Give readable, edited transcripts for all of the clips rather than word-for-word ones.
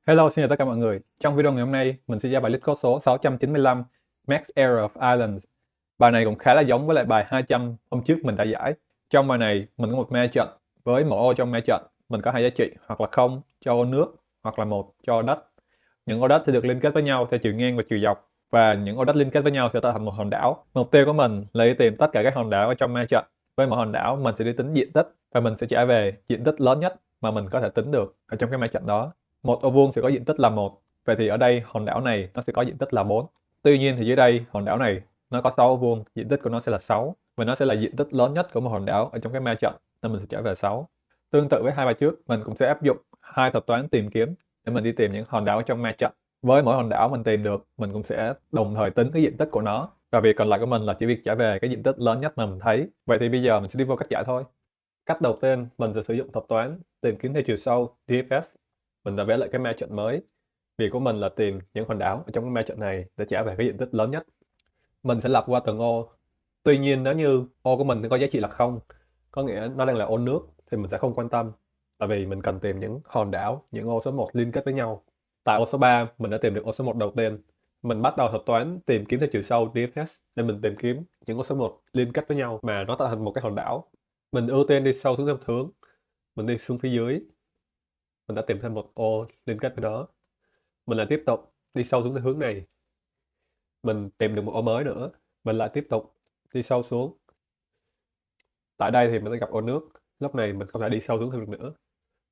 Hello, xin chào tất cả mọi người. Trong video ngày hôm nay, mình sẽ ra bài LeetCode số 695 Max Error of Islands. Bài này cũng khá là giống với lại bài 200 hôm trước mình đã giải. Trong bài này, mình có một ma trận. Với mỗi ô trong ma trận, mình có hai giá trị hoặc là không cho ô nước hoặc là một cho ô đất. Những ô đất sẽ được liên kết với nhau theo chiều ngang và chiều dọc. Và những ô đất liên kết với nhau sẽ tạo thành một hòn đảo. Mục tiêu của mình là đi tìm tất cả các hòn đảo ở trong ma trận. Với mỗi hòn đảo, mình sẽ đi tính diện tích và mình sẽ trả về diện tích lớn nhất mà mình có thể tính được ở trong cái ma trận đó. Một ô vuông sẽ có diện tích là một. Vậy thì ở đây hòn đảo này nó sẽ có diện tích là 4. Tuy nhiên thì dưới đây hòn đảo này nó có 6 ô vuông, diện tích của nó sẽ là 6 và nó sẽ là diện tích lớn nhất của một hòn đảo ở trong cái ma trận nên mình sẽ trả về 6. Tương tự với hai bài trước, mình cũng sẽ áp dụng hai thuật toán tìm kiếm để mình đi tìm những hòn đảo ở trong ma trận. Với mỗi hòn đảo mình tìm được, mình cũng sẽ đồng thời tính cái diện tích của nó và việc còn lại của mình là chỉ việc trả về cái diện tích lớn nhất mà mình thấy. Vậy thì bây giờ mình sẽ đi vô cách giải thôi. Cách đầu tiên, mình sẽ sử dụng thuật toán tìm kiếm theo chiều sâu DFS. Mình đã vẽ lại cái ma trận mới. Việc của mình là tìm những hòn đảo ở trong cái ma trận này để trả về cái diện tích lớn nhất. Mình sẽ lặp qua từng ô. Tuy nhiên nếu như ô của mình có giá trị là không, có nghĩa nó đang là ô nước, thì mình sẽ không quan tâm. Tại vì mình cần tìm những hòn đảo, những ô số 1 liên kết với nhau. Tại ô số 3, mình đã tìm được ô số 1 đầu tiên. Mình bắt đầu thuật toán tìm kiếm theo chiều sâu DFS để mình tìm kiếm những ô số 1 liên kết với nhau mà nó tạo thành một cái hòn đảo. Mình ưu tiên đi sâu xuống theo hướng. Mình đi xuống phía dưới. Mình đã tìm thêm một ô liên kết với đó. Mình lại tiếp tục đi sâu xuống cái hướng này. Mình tìm được một ô mới nữa. Mình lại tiếp tục đi sâu xuống. Tại đây thì mình sẽ gặp ô nước. Lúc này mình không thể đi sâu xuống thêm được nữa.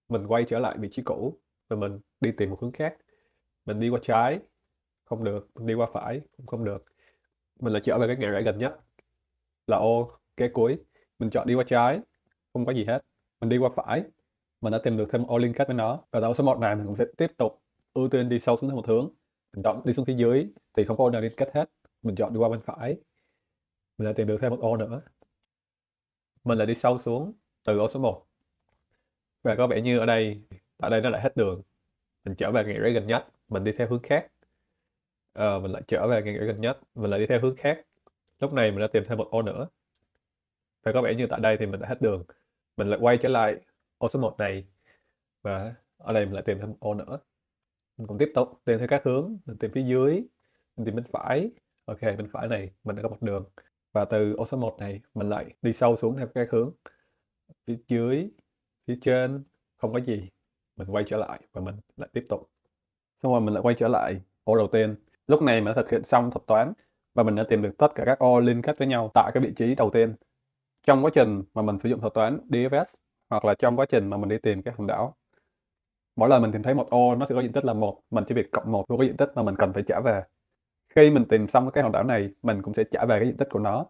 Mình quay trở lại vị trí cũ và mình đi tìm một hướng khác. Mình đi qua trái, không được. Mình đi qua phải, cũng không được. Mình lại trở về cái ngã rẽ gần nhất là ô kế cuối. Mình chọn đi qua trái, không có gì hết. Mình đi qua phải, mình đã tìm được thêm một ô liên kết với nó. Và tại ô số 1 này mình cũng sẽ tiếp tục ưu tiên đi sâu xuống một hướng. Mình chọn đi xuống phía dưới thì không có ô nào liên kết hết. Mình chọn đi qua bên phải, mình lại tìm được thêm một ô nữa. Mình lại đi sâu xuống từ ô số 1 và có vẻ như ở đây, tại đây nó lại hết đường. Mình trở về ngã rẽ gần nhất, mình đi theo hướng khác. Mình lại trở về ngã rẽ gần nhất, mình lại đi theo hướng khác. Lúc này mình đã tìm thêm một ô nữa và có vẻ như tại đây thì mình đã hết đường. Mình lại quay trở lại ô số 1 này và ở đây mình lại tìm thêm một ô nữa. Mình cũng tiếp tục tìm theo các hướng. Mình tìm phía dưới, mình tìm bên phải. Ok, bên phải này mình đã có một đường. Và từ ô số 1 này mình lại đi sâu xuống theo các hướng. Phía dưới, phía trên không có gì. Mình quay trở lại và mình lại tiếp tục. Xong rồi mình lại quay trở lại ô đầu tiên. Lúc này mình đã thực hiện xong thuật toán và mình đã tìm được tất cả các ô liên kết với nhau tại cái vị trí đầu tiên. Trong quá trình mà mình sử dụng thuật toán DFS hoặc là trong quá trình mà mình đi tìm các hòn đảo, mỗi lần mình tìm thấy một ô nó sẽ có diện tích là một, mình chỉ việc cộng một vô cái diện tích mà mình cần phải trả về. Khi mình tìm xong cái hòn đảo này, mình cũng sẽ trả về cái diện tích của nó.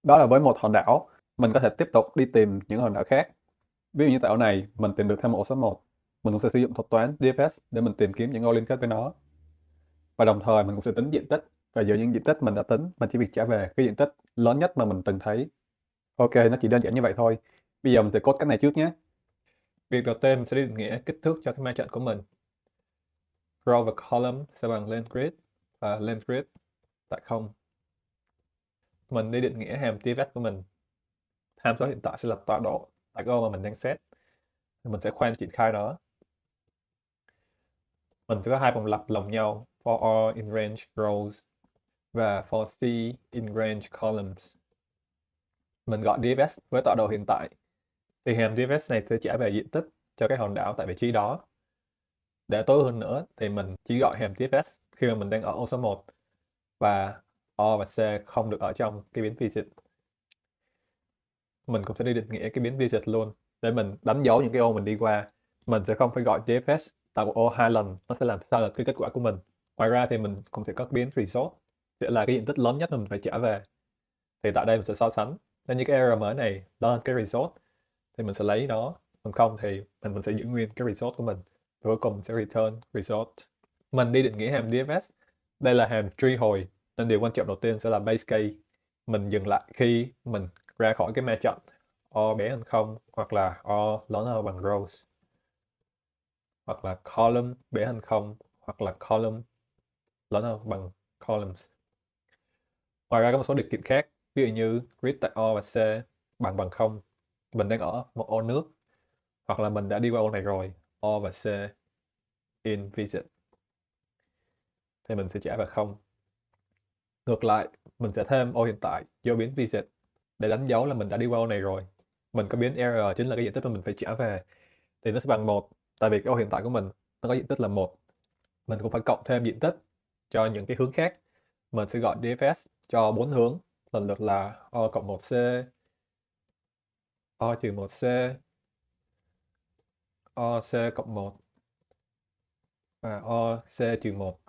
Đó là với một hòn đảo, mình có thể tiếp tục đi tìm những hòn đảo khác. Ví dụ như tại ô này, mình tìm được thêm một ô số 1, mình cũng sẽ sử dụng thuật toán DFS để mình tìm kiếm những ô liên kết với nó. Và đồng thời mình cũng sẽ tính diện tích, và giữa những diện tích mình đã tính, mình chỉ việc trả về cái diện tích lớn nhất mà mình từng thấy. Ok, nó chỉ đơn giản như vậy thôi. Bây giờ mình sẽ code cái này trước nhé. Việc đầu tiên mình sẽ đi định nghĩa kích thước cho cái ma trận của mình. Row và column sẽ bằng length grid và length grid tại 0. Mình đi định nghĩa hàm TFS của mình. Hàm số hiện tại sẽ là tọa độ tại cái ô mà mình đang set. Mình sẽ khoan triển khai nó. Mình sẽ có hai vòng lặp lồng nhau for R in range rows và for C in range columns. Mình gọi DFS với tọa độ hiện tại. Thì hàm DFS này sẽ trả về diện tích cho cái hòn đảo tại vị trí đó. Để tối hơn nữa thì mình chỉ gọi hàm TFS khi mà mình đang ở ô số 1 và O và C không được ở trong cái biến visit. Mình cũng sẽ đi định nghĩa cái biến visit luôn để mình đánh dấu những cái ô mình đi qua. Mình sẽ không phải gọi DFS tại một ô hai lần, nó sẽ làm sai lệch cái kết quả của mình. Ngoài ra thì mình cũng sẽ có biến result, sẽ là cái diện tích lớn nhất mà mình phải trả về. Thì tại đây mình sẽ so sánh. Nên những cái error mới này đó là cái result thì mình sẽ lấy nó, còn không thì mình sẽ giữ nguyên cái result của mình. Cuối cùng mình sẽ return result. Mình đi định nghĩa hàm DFS. Đây là hàm truy hồi, nên điều quan trọng đầu tiên sẽ là base case. Mình dừng lại khi mình ra khỏi cái ma trận O bé hơn 0 hoặc là O lớn hơn bằng rows, hoặc là column bé hơn 0 hoặc là column lớn hơn bằng columns. Ngoài ra có một số điều kiện khác, ví dụ như grid tại O và C bằng 0. Mình đang ở một ô nước hoặc là mình đã đi qua ô này rồi, O và C in visit thì mình sẽ trả về 0. Ngược lại, mình sẽ thêm ô hiện tại vô biến visit để đánh dấu là mình đã đi qua ô này rồi. Mình có biến error chính là cái diện tích mà mình phải trả về. Thì nó sẽ bằng 1, tại vì cái ô hiện tại của mình nó có diện tích là 1. Mình cũng phải cộng thêm diện tích cho những cái hướng khác. Mình sẽ gọi DFS cho 4 hướng, lần lượt là O cộng 1C, O trừ 1C, OC cộng 1 và OC trừ 1.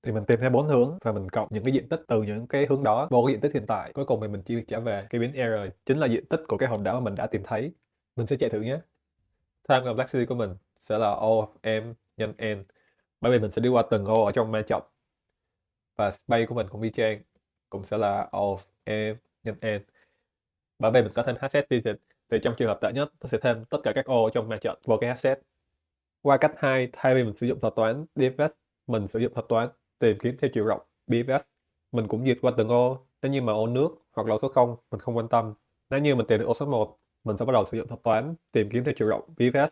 Thì mình tìm thêm 4 hướng và mình cộng những cái diện tích từ những cái hướng đó vô cái diện tích hiện tại. Cuối cùng thì mình chỉ việc trả về cái biến error chính là diện tích của cái hòn đảo mà mình đã tìm thấy. Mình sẽ chạy thử nhé. Time complexity của mình sẽ là O of M nhân N, bởi vì mình sẽ đi qua từng ô ở trong ma trận. Và space của mình cũng y chang, cũng sẽ là O of M nhân N. Bởi vì mình có thêm hasset visit, thì trong trường hợp tệ nhất nó sẽ thêm tất cả các ô ở trong ma trận vô cái hasset. Qua cách 2, thay vì mình sử dụng thuật toán DFS, mình sử dụng thuật toán tìm kiếm theo chiều rộng BFS. Mình cũng duyệt qua từng ô, nếu như mà ô nước hoặc là ô số 0 mình không quan tâm. Nếu như mình tìm được ô số 1, mình sẽ bắt đầu sử dụng thuật toán tìm kiếm theo chiều rộng BFS.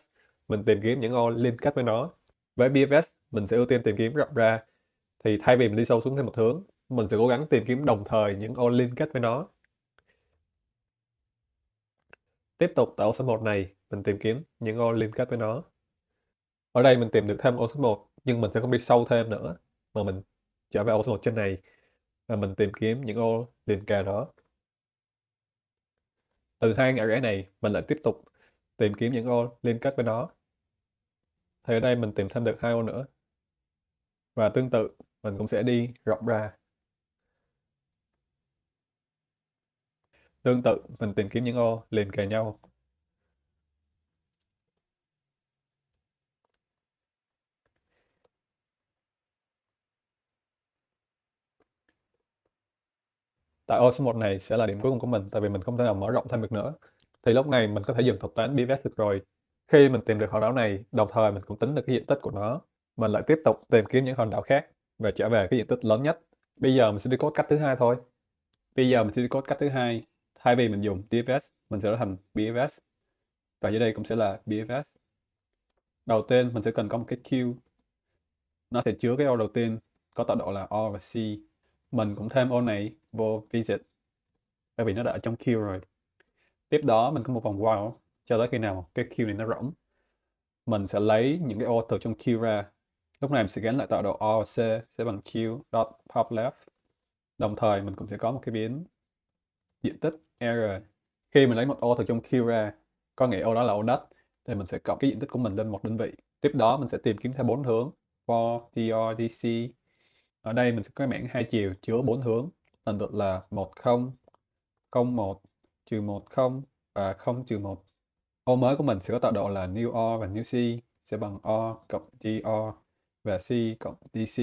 Mình tìm kiếm những ô liên kết với nó. Với BFS, mình sẽ ưu tiên tìm kiếm rộng ra. Thì thay vì mình đi sâu xuống thêm một hướng, mình sẽ cố gắng tìm kiếm đồng thời những ô liên kết với nó. Tiếp tục tại ô số 1 này, mình tìm kiếm những ô liên kết với nó. Ở đây mình tìm được thêm ô số 1, nhưng mình sẽ không đi sâu thêm nữa, mà mình trở về ô số 1 trên này và mình tìm kiếm những ô liền kề đó. Từ hai ngã rẽ này, mình lại tiếp tục tìm kiếm những ô liên kết với nó. Thì ở đây mình tìm thêm được 2 ô nữa. Và tương tự, mình cũng sẽ đi rộng ra. Tương tự, mình tìm kiếm những ô liền kề nhau. Tại ô số 1 này sẽ là điểm cuối cùng của mình, tại vì mình không thể nào mở rộng thêm được nữa. Thì lúc này mình có thể dùng thuật toán BFS được rồi. Khi mình tìm được hòn đảo này, đồng thời mình cũng tính được cái diện tích của nó. Mình lại tiếp tục tìm kiếm những hòn đảo khác và trở về cái diện tích lớn nhất. Bây giờ mình sẽ đi code cách thứ hai thôi. Thay vì mình dùng DFS, mình sẽ đổi thành BFS. Và dưới đây cũng sẽ là BFS. Đầu tiên mình sẽ cần có một cái queue. Nó sẽ chứa cái ô đầu tiên có tọa độ là O và C. Mình cũng thêm ô này vô visit, bởi vì nó đã ở trong queue rồi. Tiếp đó mình có một vòng while cho tới khi nào cái queue này nó rỗng. Mình sẽ lấy những cái ô từ trong queue ra. Lúc này mình sẽ gắn lại tọa độ O và C sẽ bằng queue dot pop left. Đồng thời mình cũng sẽ có một cái biến diện tích error. Khi mình lấy một ô từ trong queue ra, có nghĩa ô đó là ô đất, thì mình sẽ cộng cái diện tích của mình lên một đơn vị. Tiếp đó mình sẽ tìm kiếm theo 4 hướng for dr dc. Ở đây mình sẽ có mảng hai chiều chứa 4 hướng, lần lượt là 10, 01, trừ 10 và 0-1. Ô mới của mình sẽ có tọa độ là new O và new C sẽ bằng O cộng dr và C cộng dc.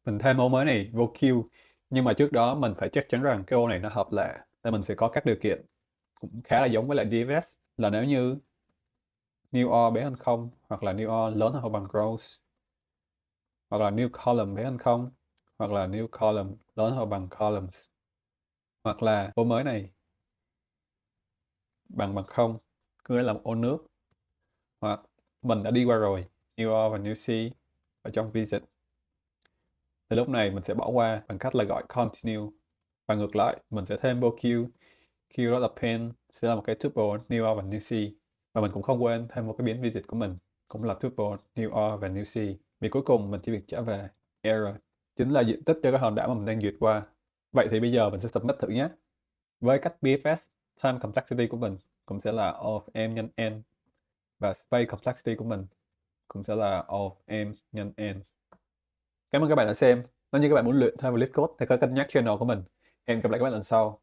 Mình thêm ô mới này vô queue, nhưng mà trước đó mình phải chắc chắn rằng cái ô này nó hợp lệ, nên mình sẽ có các điều kiện cũng khá là giống với lại DFS, là nếu như new O bé hơn 0, hoặc là new O lớn hơn hoặc bằng gross, hoặc là new column bé hơn 0, hoặc là new column lớn hơn bằng columns, hoặc là ô mới này bằng 0, cứ nghĩa là một ô nước, hoặc mình đã đi qua rồi new O và new C ở trong visit. Thì lúc này mình sẽ bỏ qua bằng cách là gọi continue. Và ngược lại, mình sẽ thêm vô queue đó là pen sẽ là một cái tuple new O và new C. Và mình cũng không quên thêm một cái biến visit của mình cũng là tuple new O và new C. Vì cuối cùng mình chỉ việc trả về error, chính là diện tích cho cái hòn đảo mà mình đang duyệt qua. Vậy thì bây giờ mình sẽ submit thử nhé. Với cách BFS, time complexity của mình cũng sẽ là O of M nhân N. Và space complexity của mình cũng sẽ là O of M nhân N. Cảm ơn các bạn đã xem. Nếu như các bạn muốn luyện thêm vào LeetCode thì có cân nhắc channel của mình. Hẹn gặp lại các bạn lần sau.